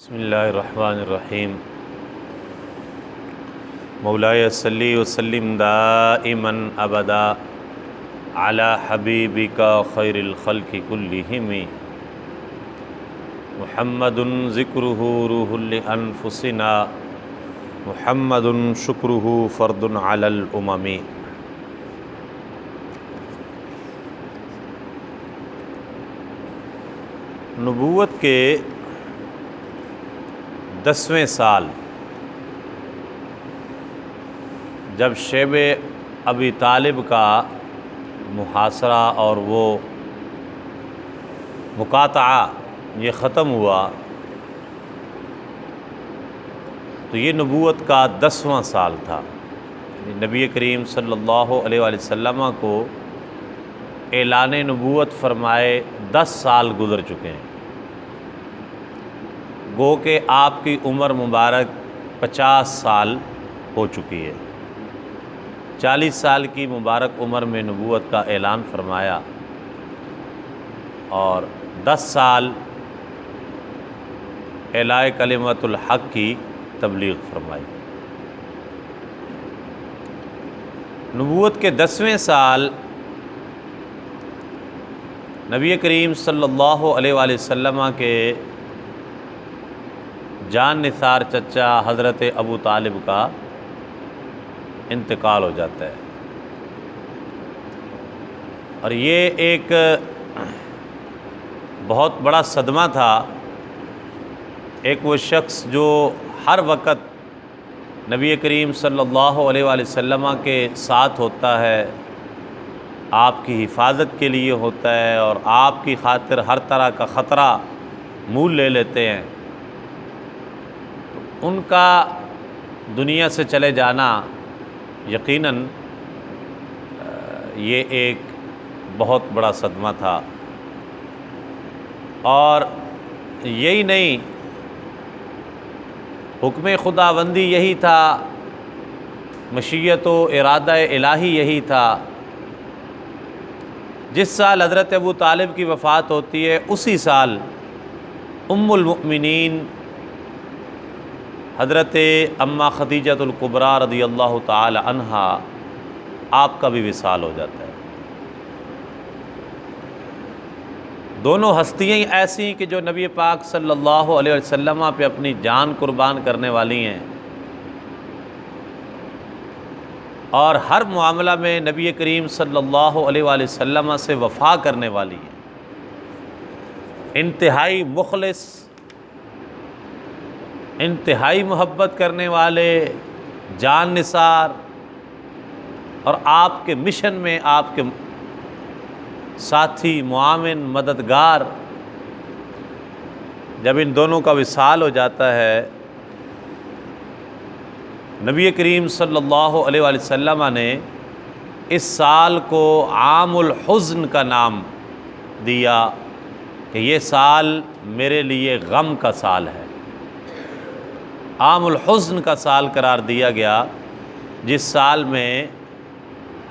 بسم اللہ الرحمن الرحیم مولاي صلی وسلم دائما ابدا علی حبیبک خیر الخلق کلہم محمد ذکرہ روح لانفسنا محمد شکرہ فرد علی الامم۔ نبوت کے 10ویں سال جب شیب ابی طالب کا محاصرہ اور وہ مقاطعہ یہ ختم ہوا تو یہ نبوت کا 10واں سال تھا۔ نبی کریم صلی اللہ علیہ وآلہ وسلم کو اعلان نبوت فرمائے 10 سال گزر چکے ہیں، گو کہ آپ کی عمر مبارک 50 سال ہو چکی ہے۔ 40 سال کی مبارک عمر میں نبوت کا اعلان فرمایا اور 10 سال اعلاء کلمۃ الحق کی تبلیغ فرمائی۔ نبوت کے 10ویں سال نبی کریم صلی اللہ علیہ وآلہ وسلم کے جان نثار چچا حضرت ابو طالب کا انتقال ہو جاتا ہے، اور یہ ایک بہت بڑا صدمہ تھا۔ ایک وہ شخص جو ہر وقت نبی کریم صلی اللہ علیہ وآلہ وسلم کے ساتھ ہوتا ہے، آپ کی حفاظت کے لیے ہوتا ہے اور آپ کی خاطر ہر طرح کا خطرہ مول لے لیتے ہیں، ان کا دنیا سے چلے جانا یقیناً یہ ایک بہت بڑا صدمہ تھا۔ اور یہی نہیں، حکم خداوندی یہی تھا، مشیت و ارادہ الہی یہی تھا۔ جس سال حضرت ابو طالب کی وفات ہوتی ہے اسی سال ام المؤمنین حضرت اماں خدیجۃ الکبریٰ رضی اللہ تعالی عنہا آپ کا بھی وصال ہو جاتا ہے۔ دونوں ہستیاں ایسی کہ جو نبی پاک صلی اللہ علیہ وسلم پہ اپنی جان قربان کرنے والی ہیں، اور ہر معاملہ میں نبی کریم صلی اللہ علیہ وآلہ وسلم سے وفا کرنے والی ہیں، انتہائی مخلص، انتہائی محبت کرنے والے، جان نثار، اور آپ کے مشن میں آپ کے ساتھی، معاون، مددگار۔ جب ان دونوں کا وصال ہو جاتا ہے، نبی کریم صلی اللہ علیہ وآلہ وسلم نے اس سال کو عام الحزن کا نام دیا کہ یہ سال میرے لیے غم کا سال ہے۔ عام الحزن کا سال قرار دیا گیا، جس سال میں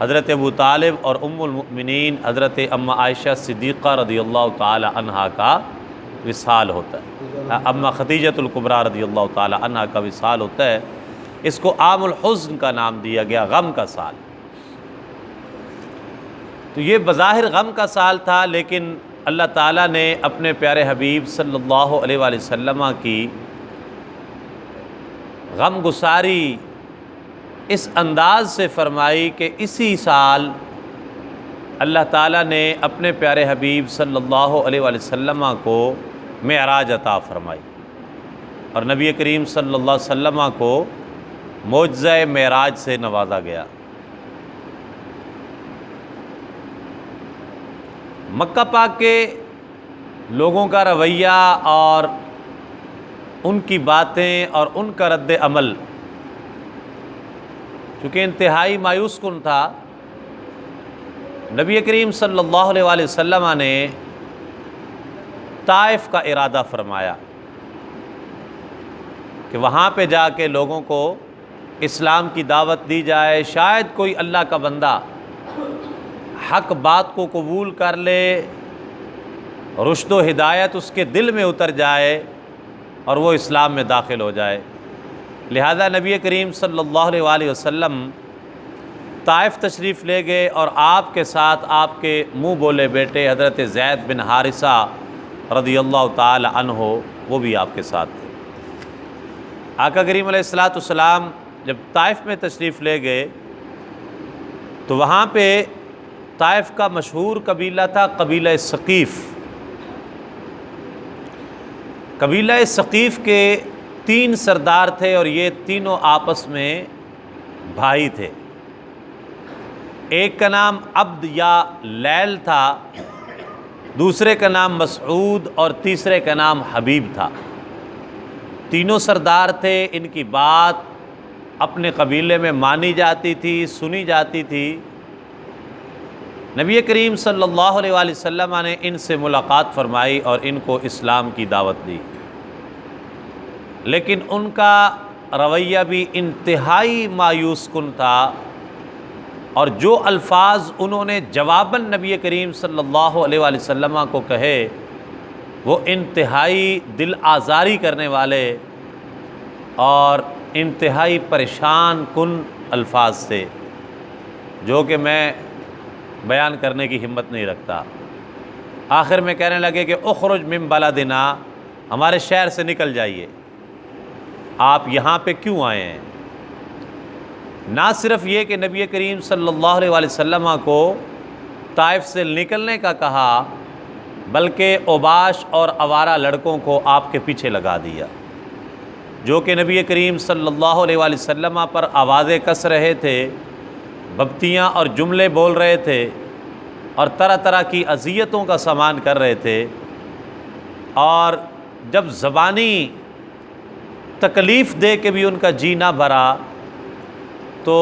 حضرت ابو طالب اور ام المؤمنین حضرت اماں عائشہ صدیقہ رضی اللہ تعالی عنہا کا وصال ہوتا ہے، اماں خدیجۃ الکبریٰ رضی اللہ تعالی عنہا کا وصال ہوتا ہے۔ اس کو عام الحزن کا نام دیا گیا، غم کا سال۔ تو یہ بظاہر غم کا سال تھا، لیکن اللہ تعالیٰ نے اپنے پیارے حبیب صلی اللہ علیہ وآلہ وسلم کی غم گساری اس انداز سے فرمائی کہ اسی سال اللہ تعالیٰ نے اپنے پیارے حبیب صلی اللہ علیہ وآلہ وسلم کو معراج عطا فرمائی، اور نبی کریم صلی اللہ علیہ وسلم کو معجزہ معراج سے نوازا گیا۔ مکہ پاک کے لوگوں کا رویہ اور ان کی باتیں اور ان کا رد عمل چونکہ انتہائی مایوس کن تھا، نبی کریم صلی اللہ علیہ وآلہ وسلم نے طائف کا ارادہ فرمایا کہ وہاں پہ جا کے لوگوں کو اسلام کی دعوت دی جائے، شاید کوئی اللہ کا بندہ حق بات کو قبول کر لے، رشد و ہدایت اس کے دل میں اتر جائے، اور وہ اسلام میں داخل ہو جائے۔ لہذا نبی کریم صلی اللہ علیہ وآلہ وسلم طائف تشریف لے گئے، اور آپ کے ساتھ آپ کے منہ بولے بیٹے حضرت زید بن حارثہ رضی اللہ تعالی عنہ وہ بھی آپ کے ساتھ تھے۔ آقا کریم علیہ الصلوۃ والسلام جب طائف میں تشریف لے گئے تو وہاں پہ طائف کا مشہور قبیلہ تھا قبیلہ ثقیف۔ قبیلہ ثقیف کے 3 سردار تھے، اور یہ تینوں آپس میں بھائی تھے۔ ایک کا نام عبد یا لیل تھا، دوسرے کا نام مسعود، اور تیسرے کا نام حبیب تھا۔ تینوں سردار تھے، ان کی بات اپنے قبیلے میں مانی جاتی تھی، سنی جاتی تھی۔ نبی کریم صلی اللہ علیہ وآلہ وسلم نے ان سے ملاقات فرمائی اور ان کو اسلام کی دعوت دی، لیکن ان کا رویہ بھی انتہائی مایوس کن تھا، اور جو الفاظ انہوں نے جواباً نبی کریم صلی اللہ علیہ وآلہ وسلم کو کہے وہ انتہائی دل آزاری کرنے والے اور انتہائی پریشان کن الفاظ تھے، جو کہ میں بیان کرنے کی ہمت نہیں رکھتا۔ آخر میں کہنے لگے کہ اخرج من بلدنا، ہمارے شہر سے نکل جائیے، آپ یہاں پہ کیوں آئے ہیں؟ نہ صرف یہ کہ نبی کریم صلی اللہ علیہ وآلہ وسلم کو طائف سے نکلنے کا کہا، بلکہ اوباش اور آوارہ لڑکوں کو آپ کے پیچھے لگا دیا، جو کہ نبی کریم صلی اللہ علیہ وآلہ وسلم پر آوازیں کس رہے تھے، ببتیاں اور جملے بول رہے تھے، اور طرح طرح کی اذیتوں کا سامان کر رہے تھے۔ اور جب زبانی تکلیف دے کے بھی ان کا جی نہ بھرا تو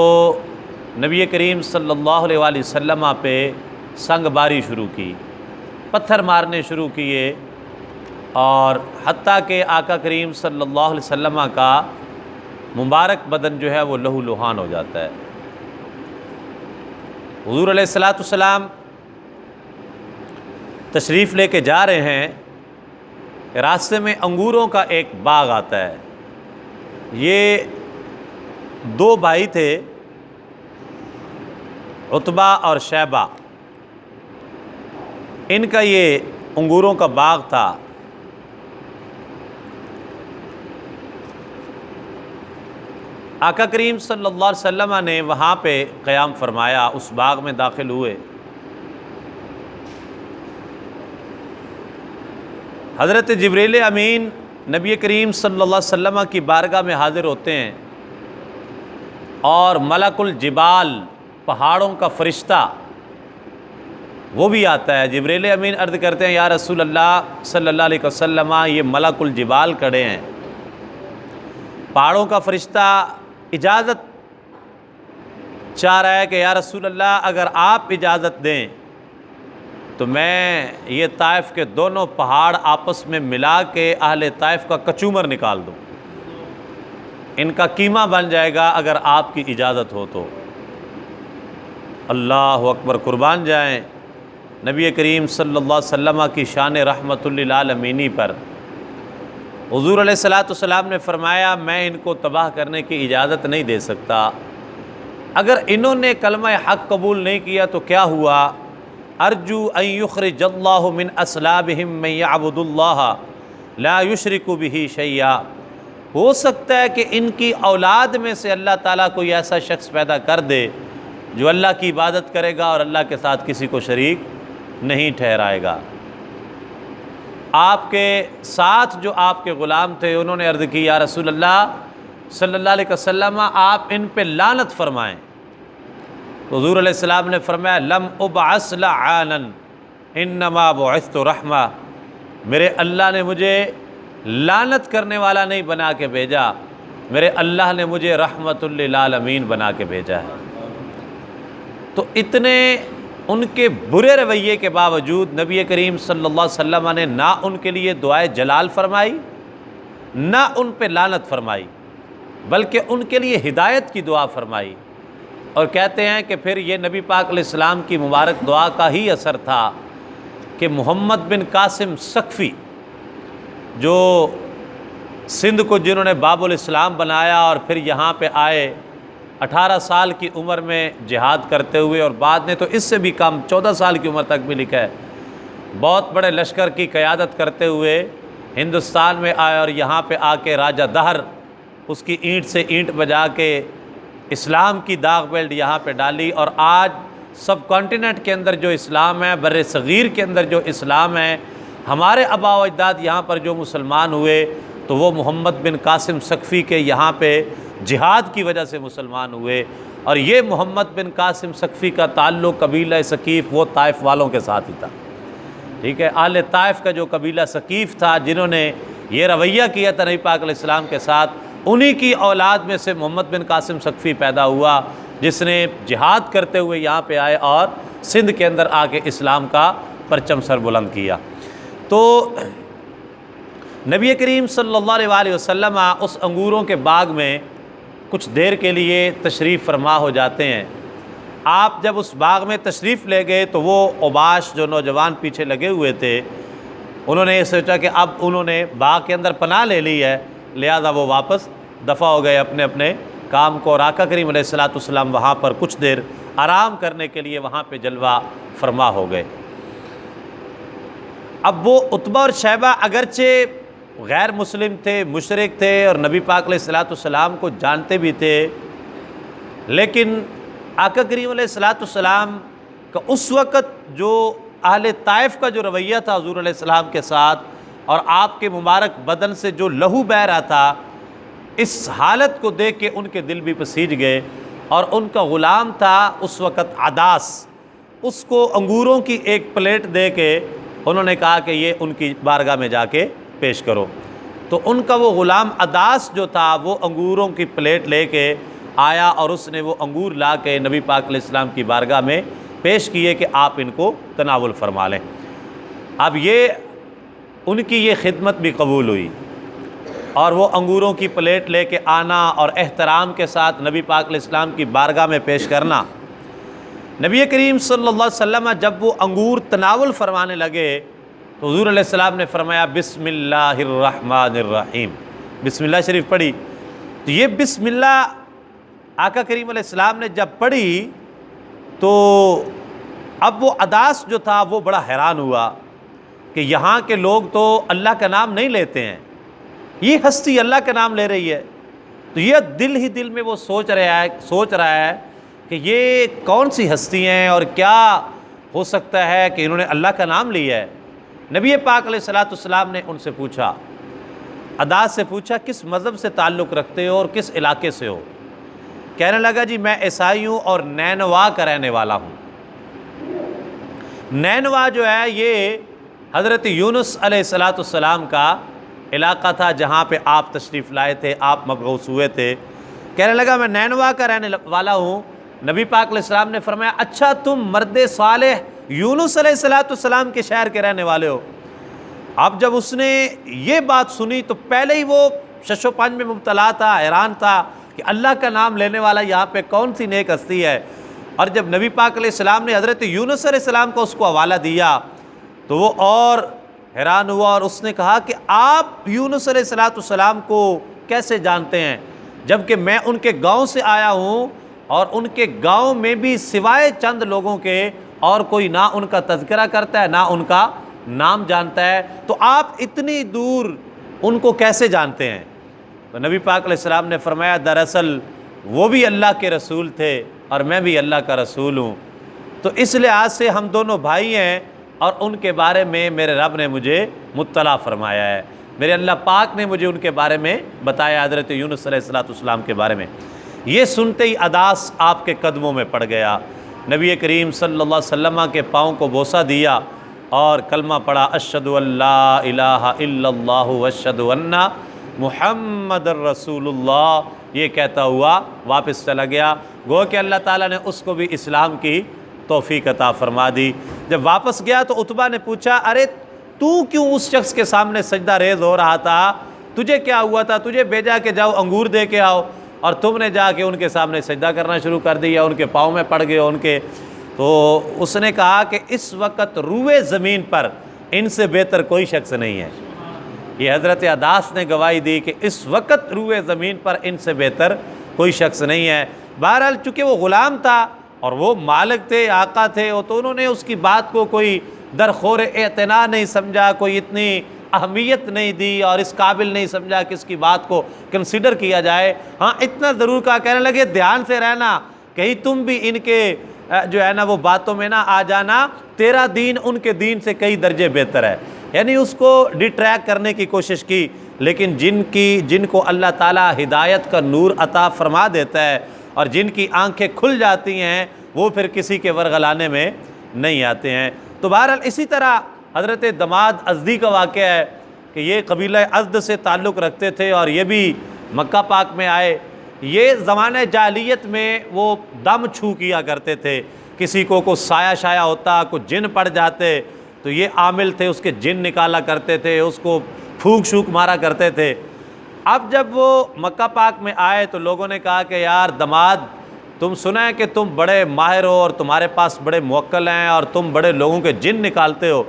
نبی کریم صلی اللہ علیہ وآلہ وسلم پہ سنگ باری شروع کی، پتھر مارنے شروع کیے، اور حتیٰ کہ آقا کریم صلی اللہ علیہ وسلم کا مبارک بدن جو ہے وہ لہو لہان ہو جاتا ہے۔ حضور علیہ الصلوۃ والسلام تشریف لے کے جا رہے ہیں، راستے میں انگوروں کا ایک باغ آتا ہے۔ یہ 2 بھائی تھے، عتبہ اور شیبہ، ان کا یہ انگوروں کا باغ تھا۔ آقا کریم صلی اللہ علیہ وسلم نے وہاں پہ قیام فرمایا، اس باغ میں داخل ہوئے۔ حضرت جبریل امین نبی کریم صلی اللہ علیہ وسلم کی بارگاہ میں حاضر ہوتے ہیں، اور ملک الجبال پہاڑوں کا فرشتہ وہ بھی آتا ہے۔ جبریل امین عرض کرتے ہیں یا رسول اللہ صلی اللہ علیہ وسلم، یہ ملک الجبال کھڑے ہیں۔ پہاڑوں کا فرشتہ اجازت چاہ رہا ہے کہ یا رسول اللہ اگر آپ اجازت دیں تو میں یہ طائف کے دونوں پہاڑ آپس میں ملا کے اہل طائف کا کچومر نکال دوں، ان کا قیمہ بن جائے گا اگر آپ کی اجازت ہو تو۔ اللہ اکبر، قربان جائیں نبی کریم صلی اللہ علیہ وسلم کی شان رحمت للعالمین پر۔ حضور علیہ الصلوۃ والسلام نے فرمایا میں ان کو تباہ کرنے کی اجازت نہیں دے سکتا، اگر انہوں نے کلمہ حق قبول نہیں کیا تو کیا ہوا؟ ارجو ان یخرج اللہ من اصلابہم من یعبد اللہ لا یشرک بہ شیئا، ہو سکتا ہے کہ ان کی اولاد میں سے اللہ تعالیٰ کوئی ایسا شخص پیدا کر دے جو اللہ کی عبادت کرے گا اور اللہ کے ساتھ کسی کو شریک نہیں ٹھہرائے گا۔ آپ کے ساتھ جو آپ کے غلام تھے انہوں نے عرض کی یا رسول اللہ صلی اللہ علیہ وسلم آپ ان پہ لعنت فرمائیں۔ تو حضور علیہ السلام نے فرمایا لم ابعث لعانا انما بعثت رحمہ، میرے اللہ نے مجھے لعنت کرنے والا نہیں بنا کے بھیجا، میرے اللہ نے مجھے رحمت للعالمین بنا کے بھیجا ہے۔ تو اتنے ان کے برے رویے کے باوجود نبی کریم صلی اللہ علیہ وسلم نے نہ ان کے لیے دعائے جلال فرمائی، نہ ان پہ لعنت فرمائی، بلکہ ان کے لیے ہدایت کی دعا فرمائی۔ اور کہتے ہیں کہ پھر یہ نبی پاک علیہ السلام کی مبارک دعا کا ہی اثر تھا کہ محمد بن قاسم ثقفی جو سندھ کو جنہوں نے باب الاسلام بنایا اور پھر یہاں پہ آئے 18 سال کی عمر میں جہاد کرتے ہوئے، اور بعد میں تو اس سے بھی کم 14 سال کی عمر تک بھی لکھا ہے، بہت بڑے لشکر کی قیادت کرتے ہوئے ہندوستان میں آئے اور یہاں پہ آ کے راجہ دہر اس کی اینٹ سے اینٹ بجا کے اسلام کی داغ بیلٹ یہاں پہ ڈالی، اور آج سب کانٹیننٹ کے اندر جو اسلام ہے، بر صغیر کے اندر جو اسلام ہے، ہمارے آباء و اجداد یہاں پر جو مسلمان ہوئے تو وہ محمد بن قاسم ثقفی کے یہاں پہ جہاد کی وجہ سے مسلمان ہوئے، اور یہ محمد بن قاسم ثقفی کا تعلق قبیلہ ثقیف وہ طائف والوں کے ساتھ ہی تھا، ٹھیک ہے، اہل طائف کا جو قبیلہ ثقیف تھا جنہوں نے یہ رویہ کیا تھا نبی پاک علیہ السلام کے ساتھ، انہی کی اولاد میں سے محمد بن قاسم ثقفی پیدا ہوا، جس نے جہاد کرتے ہوئے یہاں پہ آئے اور سندھ کے اندر آ کے اسلام کا پرچم سر بلند کیا۔ تو نبی کریم صلی اللہ علیہ وآلہ وسلم اس انگوروں کے باغ میں کچھ دیر کے لیے تشریف فرما ہو جاتے ہیں۔ آپ جب اس باغ میں تشریف لے گئے تو وہ اوباش جو نوجوان پیچھے لگے ہوئے تھے، انہوں نے یہ سوچا کہ اب انہوں نے باغ کے اندر پناہ لے لی ہے، لہذا وہ واپس دفع ہو گئے اپنے اپنے کام کو، اور آقا کریم علیہ الصلوۃ والسلام وہاں پر کچھ دیر آرام کرنے کے لیے وہاں پہ جلوہ فرما ہو گئے۔ اب وہ عتبہ اور شیبہ اگرچہ غیر مسلم تھے، مشرک تھے، اور نبی پاک علیہ الصلوۃ والسلام کو جانتے بھی تھے، لیکن آقا کریم علیہ الصلوۃ والسلام کا اس وقت جو اہل طائف کا جو رویہ تھا حضور علیہ السلام کے ساتھ، اور آپ کے مبارک بدن سے جو لہو بہہ رہا تھا، اس حالت کو دیکھ کے ان کے دل بھی پسیج گئے، اور ان کا غلام تھا اس وقت عداس، اس کو انگوروں کی ایک پلیٹ دے کے انہوں نے کہا کہ یہ ان کی بارگاہ میں جا کے پیش کرو۔ تو ان کا وہ غلام عداس جو تھا وہ انگوروں کی پلیٹ لے کے آیا، اور اس نے وہ انگور لا کے نبی پاک علیہ السلام کی بارگاہ میں پیش کیے کہ آپ ان کو تناول فرما لیں۔ اب یہ ان کی یہ خدمت بھی قبول ہوئی، اور وہ انگوروں کی پلیٹ لے کے آنا اور احترام کے ساتھ نبی پاک علیہ السلام کی بارگاہ میں پیش کرنا۔ نبی کریم صلی اللہ علیہ وسلم جب وہ انگور تناول فرمانے لگے تو حضور علیہ السلام نے فرمایا بسم اللہ الرحمن الرحیم، بسم اللہ شریف پڑھی۔ تو یہ بسم اللہ آقا کریم علیہ السلام نے جب پڑھی تو اب وہ عداس جو تھا وہ بڑا حیران ہوا کہ یہاں کے لوگ تو اللہ کا نام نہیں لیتے ہیں، یہ ہستی اللہ کا نام لے رہی ہے۔ تو یہ دل ہی دل میں وہ سوچ رہا ہے کہ یہ کون سی ہستی ہیں اور کیا ہو سکتا ہے کہ انہوں نے اللہ کا نام لیا ہے۔ نبی پاک علیہ الصلوۃ والسلام نے ان سے پوچھا، عداس سے پوچھا کس مذہب سے تعلق رکھتے ہو اور کس علاقے سے ہو؟ کہنے لگا جی میں عیسائی ہوں اور نینوا کا رہنے والا ہوں۔ نینوا جو ہے یہ حضرت یونس علیہ الصلوۃ والسلام کا علاقہ تھا جہاں پہ آپ تشریف لائے تھے، آپ مبعوث ہوئے تھے۔ کہنے لگا میں نینوا کا رہنے والا ہوں۔ نبی پاک علیہ السلام نے فرمایا اچھا تم مرد صالح یونس علیہ الصلوۃ والسلام کے شہر کے رہنے والے ہو۔ اب جب اس نے یہ بات سنی تو پہلے ہی وہ شش و پنج میں مبتلا تھا، حیران تھا کہ اللہ کا نام لینے والا یہاں پہ کون سی نیک ہستی ہے، اور جب نبی پاک علیہ السلام نے حضرت یونس علیہ السلام کو اس کو حوالہ دیا تو وہ اور حیران ہوا، اور اس نے کہا کہ آپ یونس علیہ الصلوۃ والسلام کو کیسے جانتے ہیں جبکہ میں ان کے گاؤں سے آیا ہوں، اور ان کے گاؤں میں بھی سوائے چند لوگوں کے اور کوئی نہ ان کا تذکرہ کرتا ہے نہ ان کا نام جانتا ہے، تو آپ اتنی دور ان کو کیسے جانتے ہیں؟ تو نبی پاک علیہ السلام نے فرمایا دراصل وہ بھی اللہ کے رسول تھے اور میں بھی اللہ کا رسول ہوں، تو اس لحاظ سے ہم دونوں بھائی ہیں، اور ان کے بارے میں میرے رب نے مجھے مطلع فرمایا ہے، میرے اللہ پاک نے مجھے ان کے بارے میں بتایا، حضرت یونس علیہ السلام کے بارے میں۔ یہ سنتے ہی عداس آپ کے قدموں میں پڑ گیا، نبی کریم صلی اللہ علیہ وسلم کے پاؤں کو بوسہ دیا اور کلمہ پڑھا اشہد ان لا الہ الا اللہ واشہد ان محمد الرسول اللہ، یہ کہتا ہوا واپس چلا گیا۔ گو کہ اللہ تعالیٰ نے اس کو بھی اسلام کی توفیق عطا فرما دی۔ جب واپس گیا تو عتبہ نے پوچھا ارے تو کیوں اس شخص کے سامنے سجدہ ریز ہو رہا تھا، تجھے کیا ہوا تھا؟ تجھے بھیجا کہ جاؤ انگور دے کے آؤ، اور تم نے جا کے ان کے سامنے سجدہ کرنا شروع کر دیا، ان کے پاؤں میں پڑ گئے ان کے۔ تو اس نے کہا کہ اس وقت روئے زمین پر ان سے بہتر کوئی شخص نہیں ہے، یہ حضرت عداس نے گواہی دی کہ اس وقت روئے زمین پر ان سے بہتر کوئی شخص نہیں ہے۔ بہرحال چونکہ وہ غلام تھا اور وہ مالک تھے، آقا تھے، تو انہوں نے اس کی بات کو کوئی درخور اعتنا نہیں سمجھا، کوئی اتنی اہمیت نہیں دی اور اس قابل نہیں سمجھا کہ اس کی بات کو کنسیڈر کیا جائے۔ ہاں اتنا ضرور کہا، کہنے لگے دھیان سے رہنا، کہیں تم بھی ان کے جو ہے نا وہ باتوں میں نہ آ جانا، تیرا دین ان کے دین سے کئی درجے بہتر ہے۔ یعنی اس کو ڈیٹریکٹ کرنے کی کوشش کی، لیکن جن کو اللہ تعالیٰ ہدایت کا نور عطا فرما دیتا ہے اور جن کی آنکھیں کھل جاتی ہیں، وہ پھر کسی کے ورغلانے میں نہیں آتے ہیں۔ تو بہرحال اسی طرح حضرت دماد ازدی کا واقعہ ہے کہ یہ قبیلہ ازد سے تعلق رکھتے تھے اور یہ بھی مکہ پاک میں آئے۔ یہ زمانہ جاہلیت میں وہ دم چھو کیا کرتے تھے، کسی کو سایہ شایہ ہوتا، کوئی جن پڑ جاتے تو یہ عامل تھے، اس کے جن نکالا کرتے تھے، اس کو پھونک شوک مارا کرتے تھے۔ اب جب وہ مکہ پاک میں آئے تو لوگوں نے کہا کہ یار دماد، تم سنا ہے کہ تم بڑے ماہر ہو اور تمہارے پاس بڑے موکل ہیں اور تم بڑے لوگوں کے جن نکالتے ہو۔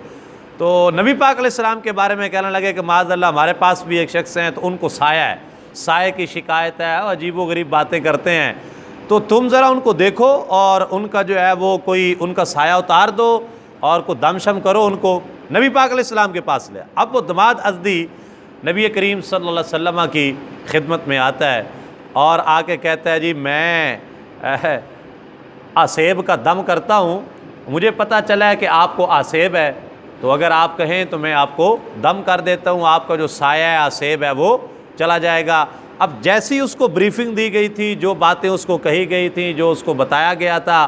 تو نبی پاک علیہ السلام کے بارے میں کہنے لگے کہ معاذ اللہ، ہمارے پاس بھی ایک شخص ہیں تو ان کو سایہ ہے، سائے کی شکایت ہے، عجیب و غریب باتیں کرتے ہیں، تو تم ذرا ان کو دیکھو اور ان کا جو ہے وہ کوئی ان کا سایہ اتار دو اور کو دم شم کرو ان کو۔ نبی پاک علیہ السلام کے پاس لیا۔ اب وہ دماد ازدی نبی کریم صلی اللہ علیہ وسلم کی خدمت میں آتا ہے اور آ کے کہتا ہے جی میں آسیب کا دم کرتا ہوں، مجھے پتہ چلا ہے کہ آپ کو آسیب ہے، تو اگر آپ کہیں تو میں آپ کو دم کر دیتا ہوں، آپ کا جو سایہ ہے آسیب ہے وہ چلا جائے گا۔ اب جیسی اس کو بریفنگ دی گئی تھی، جو باتیں اس کو کہی گئی تھیں، جو اس کو بتایا گیا تھا،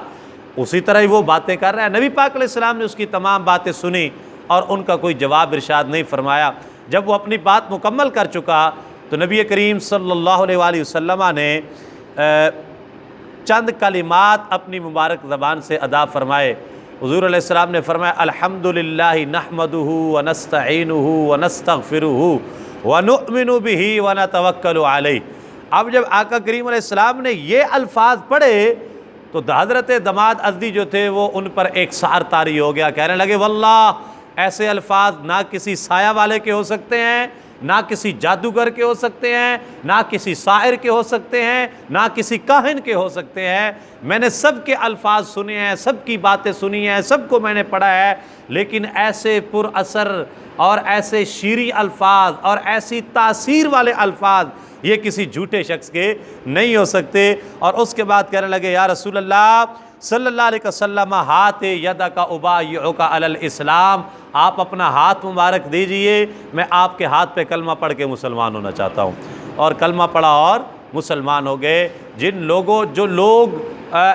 اسی طرح ہی وہ باتیں کر رہا ہے۔ نبی پاک علیہ السلام نے اس کی تمام باتیں سنی اور ان کا کوئی جواب ارشاد نہیں فرمایا۔ جب وہ اپنی بات مکمل کر چکا تو نبی کریم صلی اللہ علیہ وآلہ وسلم نے چند کلمات اپنی مبارک زبان سے ادا فرمائے۔ حضور علیہ السلام نے فرمایا الحمدللہ نحمدہ ونستعینہ ونستغفرہ ونؤمن بہ ونتوکل علیہ۔ اب جب آقا کریم علیہ السلام نے یہ الفاظ پڑھے تو حضرت دماد ازدی جو تھے وہ ان پر ایک سار طاری ہو گیا، کہنے لگے واللہ ایسے الفاظ نہ کسی سایہ والے کے ہو سکتے ہیں، نہ کسی جادوگر کے ہو سکتے ہیں، نہ کسی ساحر کے ہو سکتے ہیں، نہ کسی کاہن کے ہو سکتے ہیں۔ میں نے سب کے الفاظ سنے ہیں، سب کی باتیں سنی ہیں، سب کو میں نے پڑھا ہے، لیکن ایسے پر اثر اور ایسے شیریں الفاظ اور ایسی تاثیر والے الفاظ یہ کسی جھوٹے شخص کے نہیں ہو سکتے۔ اور اس کے بعد کہنے لگے یا رسول اللہ صلی اللہ علیہ وسلم ہاتھ یدک ابایعک علی الاسلام، آپ اپنا ہاتھ مبارک دیجئے، میں آپ کے ہاتھ پہ کلمہ پڑھ کے مسلمان ہونا چاہتا ہوں۔ اور کلمہ پڑھا اور مسلمان ہو گئے۔ جو لوگ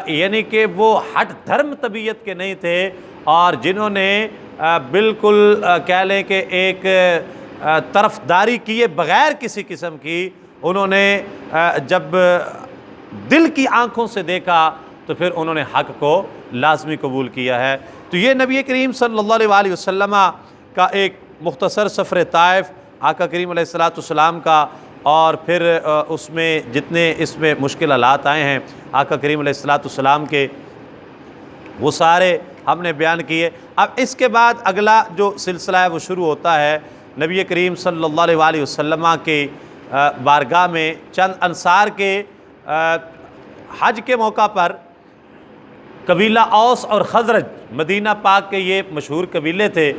یعنی کہ وہ ہٹ دھرم طبیعت کے نہیں تھے اور جنہوں نے بالکل کہہ لیں کہ ایک طرفداری کیے بغیر کسی قسم کی، انہوں نے جب دل کی آنکھوں سے دیکھا تو پھر انہوں نے حق کو لازمی قبول کیا ہے۔ تو یہ نبی کریم صلی اللہ علیہ وآلہ وسلم کا ایک مختصر سفر طائف، آقا کریم علیہ السلام کا، اور پھر اس میں جتنے اس میں مشکل حالات آئے ہیں آقا کریم علیہ السلام کے، وہ سارے ہم نے بیان کیے۔ اب اس کے بعد اگلا جو سلسلہ ہے وہ شروع ہوتا ہے نبی کریم صلی اللہ علیہ وآلہ وسلم کے بارگاہ میں چند انصار کے حج کے موقع پر، قبیلہ اوس اور خزرج، مدینہ پاک کے یہ مشہور قبیلے تھے،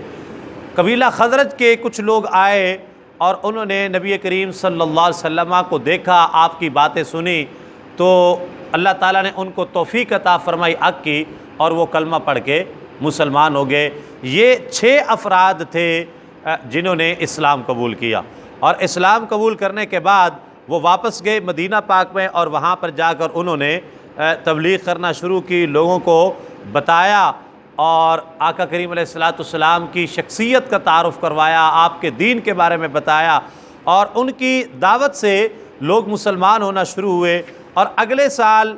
قبیلہ خزرج کے کچھ لوگ آئے اور انہوں نے نبی کریم صلی اللہ علیہ وسلم کو دیکھا، آپ کی باتیں سنی، تو اللہ تعالیٰ نے ان کو توفیق عطا فرمائی حق کی اور وہ کلمہ پڑھ کے مسلمان ہو گئے۔ یہ 6 افراد تھے جنہوں نے اسلام قبول کیا، اور اسلام قبول کرنے کے بعد وہ واپس گئے مدینہ پاک میں، اور وہاں پر جا کر انہوں نے تبلیغ کرنا شروع کی، لوگوں کو بتایا اور آقا کریم علیہ السلام کی شخصیت کا تعارف کروایا، آپ کے دین کے بارے میں بتایا، اور ان کی دعوت سے لوگ مسلمان ہونا شروع ہوئے۔ اور اگلے سال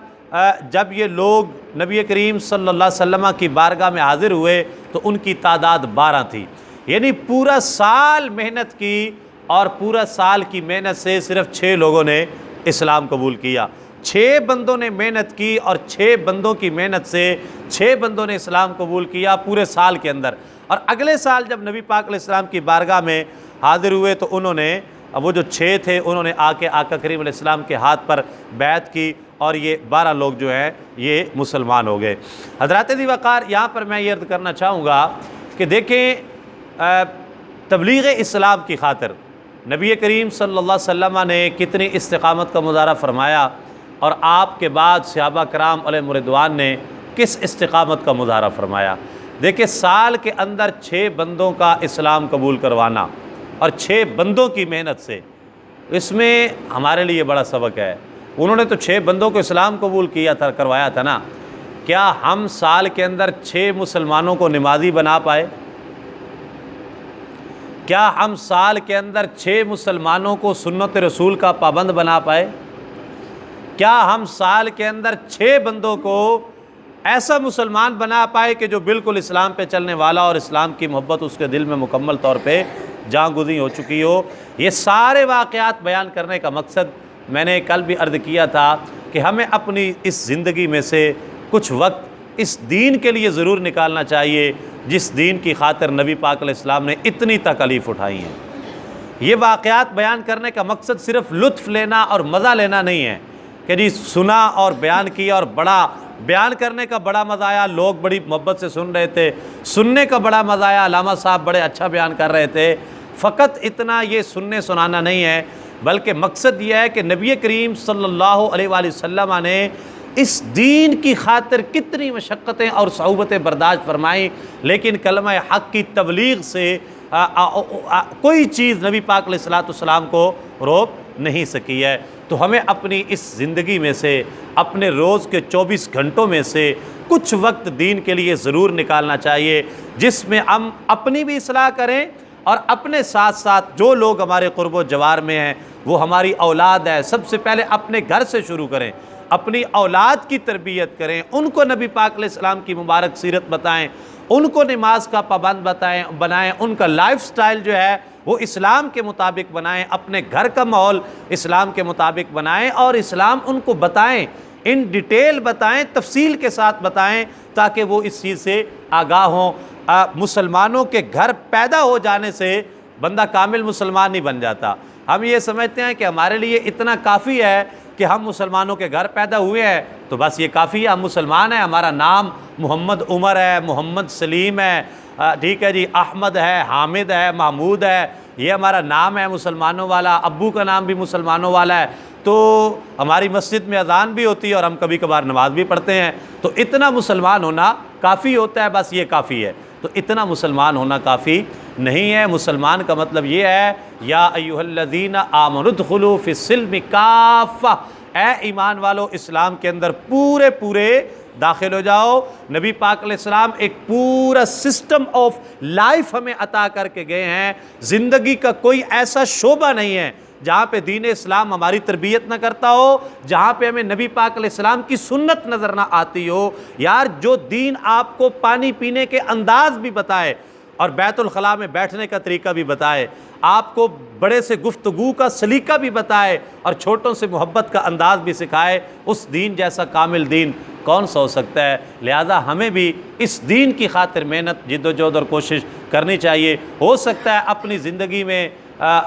جب یہ لوگ نبی کریم صلی اللہ علیہ وسلم کی بارگاہ میں حاضر ہوئے تو ان کی تعداد 12 تھی، یعنی پورا سال محنت کی، اور پورا سال کی محنت سے صرف 6 لوگوں نے اسلام قبول کیا۔ 6 بندوں نے محنت کی اور 6 بندوں کی محنت سے 6 بندوں نے اسلام قبول کیا پورے سال کے اندر۔ اور اگلے سال جب نبی پاک علیہ السلام کی بارگاہ میں حاضر ہوئے تو انہوں نے وہ جو 6 تھے انہوں نے آ کے آقا کریم علیہ السلام کے ہاتھ پر بیعت کی اور یہ 12 لوگ جو ہیں یہ مسلمان ہو گئے۔ حضرات ذی وقار، یہاں پر میں یہ عرض کرنا چاہوں گا کہ دیکھیں تبلیغ اسلام کی خاطر نبی کریم صلی اللہ علیہ وسلم نے کتنی استقامت کا مظاہرہ فرمایا، اور آپ کے بعد صحابہ کرام علیہم رضوان نے کس استقامت کا مظاہرہ فرمایا۔ دیکھیں سال کے اندر 6 بندوں کا اسلام قبول کروانا اور 6 بندوں کی محنت سے، اس میں ہمارے لیے بڑا سبق ہے۔ انہوں نے تو 6 بندوں کو اسلام قبول کیا تھا، کروایا تھا نا، کیا ہم سال کے اندر 6 مسلمانوں کو نمازی بنا پائے؟ کیا ہم سال کے اندر 6 مسلمانوں کو سنت رسول کا پابند بنا پائے؟ کیا ہم سال کے اندر 6 بندوں کو ایسا مسلمان بنا پائے کہ جو بالکل اسلام پہ چلنے والا اور اسلام کی محبت اس کے دل میں مکمل طور پہ جاں گزیں ہو چکی ہو؟ یہ سارے واقعات بیان کرنے کا مقصد میں نے کل بھی عرض کیا تھا کہ ہمیں اپنی اس زندگی میں سے کچھ وقت اس دین کے لیے ضرور نکالنا چاہیے جس دین کی خاطر نبی پاک علیہ السلام نے اتنی تکالیف اٹھائی ہیں۔ یہ واقعات بیان کرنے کا مقصد صرف لطف لینا اور مزہ لینا نہیں ہے کہ جی سنا اور بیان کیا اور بڑا بیان کرنے کا بڑا مزہ آیا، لوگ بڑی محبت سے سن رہے تھے، سننے کا بڑا مزہ آیا، علامہ صاحب بڑے اچھا بیان کر رہے تھے۔ فقط اتنا یہ سننے سنانا نہیں ہے، بلکہ مقصد یہ ہے کہ نبی کریم صلی اللہ علیہ وآلہ وسلم نے اس دین کی خاطر کتنی مشقتیں اور صعوبتیں برداشت فرمائیں، لیکن کلمہ حق کی تبلیغ سے کوئی چیز نبی پاک علیہ السلام کو روک نہیں سکی ہے۔ تو ہمیں اپنی اس زندگی میں سے، اپنے روز کے 24 گھنٹوں میں سے کچھ وقت دین کے لیے ضرور نکالنا چاہیے، جس میں ہم اپنی بھی اصلاح کریں اور اپنے ساتھ ساتھ جو لوگ ہمارے قرب و جوار میں ہیں، وہ ہماری اولاد ہے، سب سے پہلے اپنے گھر سے شروع کریں، اپنی اولاد کی تربیت کریں، ان کو نبی پاک علیہ السلام کی مبارک سیرت بتائیں، ان کو نماز کا پابند بنائیں، ان کا لائف سٹائل جو ہے وہ اسلام کے مطابق بنائیں، اپنے گھر کا ماحول اسلام کے مطابق بنائیں، اور اسلام ان کو بتائیں، ان ڈیٹیل بتائیں، تفصیل کے ساتھ بتائیں، تاکہ وہ اس چیز سے آگاہ ہوں۔ مسلمانوں کے گھر پیدا ہو جانے سے بندہ کامل مسلمان نہیں بن جاتا۔ ہم یہ سمجھتے ہیں کہ ہمارے لیے اتنا کافی ہے کہ ہم مسلمانوں کے گھر پیدا ہوئے ہیں تو بس یہ کافی ہے، ہم مسلمان ہیں، ہمارا نام محمد عمر ہے، محمد سلیم ہے، ٹھیک ہے جی، احمد ہے، حامد ہے، محمود ہے، یہ ہمارا نام ہے مسلمانوں والا، ابو کا نام بھی مسلمانوں والا ہے، تو ہماری مسجد میں اذان بھی ہوتی ہے اور ہم کبھی کبھار نماز بھی پڑھتے ہیں، تو اتنا مسلمان ہونا کافی ہوتا ہے، بس یہ کافی ہے۔ تو اتنا مسلمان ہونا کافی نہیں ہے۔ مسلمان کا مطلب یہ ہے یا ایھا الذین آمنوا ادخلوا فی السلم کافہ، اے ایمان والو اسلام کے اندر پورے داخل ہو جاؤ۔ نبی پاک علیہ السلام ایک پورا سسٹم آف لائف ہمیں عطا کر کے گئے ہیں۔ زندگی کا کوئی ایسا شعبہ نہیں ہے جہاں پہ دین اسلام ہماری تربیت نہ کرتا ہو، جہاں پہ ہمیں نبی پاک علیہ السلام کی سنت نظر نہ آتی ہو۔ یار جو دین آپ کو پانی پینے کے انداز بھی بتائے اور بیت الخلاء میں بیٹھنے کا طریقہ بھی بتائے، آپ کو بڑے سے گفتگو کا سلیقہ بھی بتائے اور چھوٹوں سے محبت کا انداز بھی سکھائے، اس دین جیسا کامل دین کون سا ہو سکتا ہے؟ لہذا ہمیں بھی اس دین کی خاطر محنت، جد و جہد اور کوشش کرنی چاہیے۔ ہو سکتا ہے اپنی زندگی میں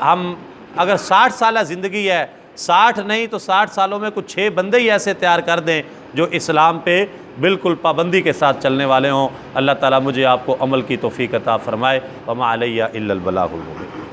ہم اگر 60 سالہ زندگی ہے، 60 نہیں تو 60 سالوں میں کچھ 6 بندے ہی ایسے تیار کر دیں جو اسلام پہ بالکل پابندی کے ساتھ چلنے والے ہوں۔ اللہ تعالیٰ مجھے آپ کو عمل کی توفیق عطا فرمائے۔ وما علیہ الا البلاغ المبین۔